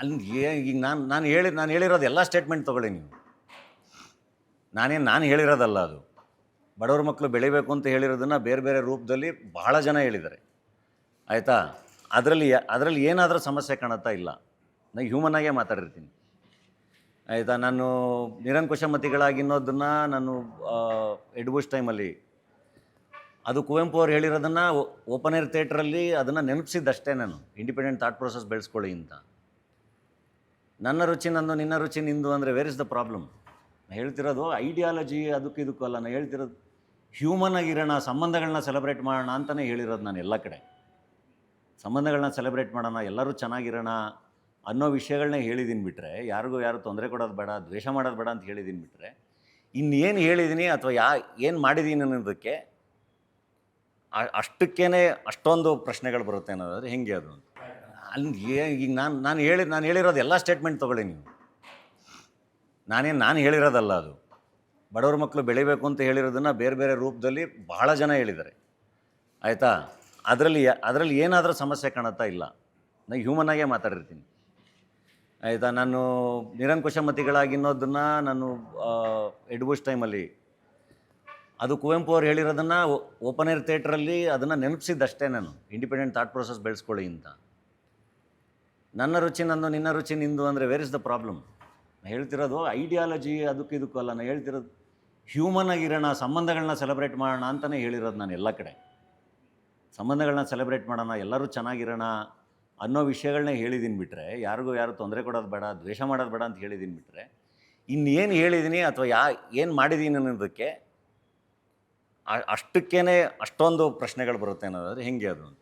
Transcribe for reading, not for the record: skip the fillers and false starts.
ಅಲ್ಲಿ ಈಗ ನಾನು ಹೇಳಿರೋದು ಎಲ್ಲ ಸ್ಟೇಟ್ಮೆಂಟ್ ತೊಗೊಳ್ಳಿ ನೀವು. ನಾನು ಹೇಳಿರೋದಲ್ಲ ಅದು. ಬಡವ್ರ ಮಕ್ಕಳು ಬೆಳಿಬೇಕು ಅಂತ ಹೇಳಿರೋದನ್ನು ಬೇರೆ ಬೇರೆ ರೂಪದಲ್ಲಿ ಬಹಳ ಜನ ಹೇಳಿದ್ದಾರೆ, ಆಯಿತಾ. ಅದರಲ್ಲಿ ಏನಾದರೂ ಸಮಸ್ಯೆ ಕಾಣುತ್ತಾ? ಇಲ್ಲ. ನಾನು ಹ್ಯೂಮನ್ ಆಗೇ ಮಾತಾಡಿರ್ತೀನಿ, ಆಯಿತಾ. ನಾನು ನಿರಂಕುಶ ಮತಿಗಳಾಗಿನ್ನೋದನ್ನು ನಾನು ಎಡ್ಬುಷ್ ಟೈಮಲ್ಲಿ ಅದು ಕುವೆಂಪು ಅವ್ರು ಹೇಳಿರೋದನ್ನು ಓಪನ್ ಏರ್ ಥಿಯೇಟ್ರಲ್ಲಿ ಅದನ್ನು ನೆನಪಿಸಿದ್ದಷ್ಟೇ. ನಾನು ಇಂಡಿಪೆಂಡೆಂಟ್ ಥಾಟ್ ಪ್ರೊಸೆಸ್ ಬೆಳೆಸ್ಕೊಳ್ಳಿ ಅಂತ. ನನ್ನ ರುಚಿ ನಂದು, ನಿನ್ನ ರುಚಿ ನಿಂದು ಅಂದರೆ ವೇರ್ ಇಸ್ ದ ಪ್ರಾಬ್ಲಮ್? ನಾನು ಹೇಳ್ತಿರೋದು ಐಡಿಯಾಲಜಿ ಇದಕ್ಕೂ ಅಲ್ಲ. ನಾನು ಹೇಳ್ತಿರೋದು ಹ್ಯೂಮನ್ ಆಗಿರೋಣ, ಸಂಬಂಧಗಳನ್ನ ಸೆಲೆಬ್ರೇಟ್ ಮಾಡೋಣ ಅಂತಲೇ ಹೇಳಿರೋದು ನಾನು ಎಲ್ಲ ಕಡೆ. ಸಂಬಂಧಗಳನ್ನ ಸೆಲೆಬ್ರೇಟ್ ಮಾಡೋಣ, ಎಲ್ಲರೂ ಚೆನ್ನಾಗಿರೋಣ ಅನ್ನೋ ವಿಷಯಗಳನ್ನೇ ಹೇಳಿದ್ದೀನಿ ಬಿಟ್ಟರೆ, ಯಾರು ತೊಂದರೆ ಕೊಡೋದು ಬೇಡ, ದ್ವೇಷ ಮಾಡೋದು ಬೇಡ ಅಂತ ಹೇಳಿದ್ದೀನಿ ಬಿಟ್ಟರೆ, ಇನ್ನೇನು ಹೇಳಿದ್ದೀನಿ ಅಥವಾ ಏನು ಮಾಡಿದ್ದೀನಿ ಅನ್ನೋದಕ್ಕೆ ಅಷ್ಟಕ್ಕೇ ಅಷ್ಟೊಂದು ಪ್ರಶ್ನೆಗಳು ಬರುತ್ತೆ ಅನ್ನೋದಾದರೆ ಹೆಂಗೆ ಅದು ಅಂತ. ಅಲ್ಲಿ ಈಗ ನಾನು ಹೇಳಿರೋದು ಎಲ್ಲ ಸ್ಟೇಟ್ಮೆಂಟ್ ತೊಗೊಳ್ಳಿ ನೀವು. ನಾನು ಹೇಳಿರೋದಲ್ಲ ಅದು. ಬಡವ್ರ ಮಕ್ಕಳು ಬೆಳಿಬೇಕು ಅಂತ ಹೇಳಿರೋದನ್ನು ಬೇರೆ ಬೇರೆ ರೂಪದಲ್ಲಿ ಬಹಳ ಜನ ಹೇಳಿದ್ದಾರೆ, ಆಯಿತಾ. ಅದರಲ್ಲಿ ಏನಾದರೂ ಸಮಸ್ಯೆ ಕಾಣುತ್ತಾ? ಇಲ್ಲ. ನಾನು ಹ್ಯೂಮನ್ ಆಗೇ ಮಾತಾಡಿರ್ತೀನಿ, ಆಯಿತಾ. ನಾನು ನಿರಂಕುಶ ಮತಿಗಳಾಗಿನ್ನೋದನ್ನು ನಾನು ಎಡ್ಬುಷ್ ಟೈಮಲ್ಲಿ ಅದು ಕುವೆಂಪು ಅವ್ರು ಹೇಳಿರೋದನ್ನು ಓಪನ್ ಏರ್ ಥಿಯೇಟ್ರಲ್ಲಿ ಅದನ್ನು ನೆನಪಿಸಿದ್ದಷ್ಟೇ. ನಾನು ಇಂಡಿಪೆಂಡೆಂಟ್ ಥಾಟ್ ಪ್ರೊಸೆಸ್ ಬೆಳೆಸ್ಕೊಳ್ಳಿ ಅಂತ. ನನ್ನ ರುಚಿ ನಂದು, ನಿನ್ನ ರುಚಿ ನಿಂದು ಅಂದರೆ ವೇರ್ ಇಸ್ ದ ಪ್ರಾಬ್ಲಮ್? ನಾನು ಹೇಳ್ತಿರೋದು ಐಡಿಯಾಲಜಿ ಇದಕ್ಕೂ ಅಲ್ಲ. ನಾನು ಹೇಳ್ತಿರೋದು ಹ್ಯೂಮನ್ ಆಗಿರೋಣ, ಸಂಬಂಧಗಳನ್ನ ಸೆಲೆಬ್ರೇಟ್ ಮಾಡೋಣ ಅಂತಲೇ ಹೇಳಿರೋದು ನಾನು ಎಲ್ಲ ಕಡೆ. ಸಂಬಂಧಗಳನ್ನ ಸೆಲೆಬ್ರೇಟ್ ಮಾಡೋಣ, ಎಲ್ಲರೂ ಚೆನ್ನಾಗಿರೋಣ ಅನ್ನೋ ವಿಷಯಗಳನ್ನೇ ಹೇಳಿದ್ದೀನಿ ಬಿಟ್ಟರೆ, ಯಾರು ತೊಂದರೆ ಕೊಡೋದು ಬೇಡ, ದ್ವೇಷ ಮಾಡೋದು ಬೇಡ ಅಂತ ಹೇಳಿದ್ದೀನಿ ಬಿಟ್ಟರೆ, ಇನ್ನೇನು ಹೇಳಿದ್ದೀನಿ ಅಥವಾ ಏನು ಮಾಡಿದ್ದೀನಿ ಅನ್ನೋದಕ್ಕೆ ಅಷ್ಟಕ್ಕೇ ಅಷ್ಟೊಂದು ಪ್ರಶ್ನೆಗಳು ಬರುತ್ತೆ ಅನ್ನೋದಾದರೆ ಹೆಂಗೆ ಅದು ಅಂತ.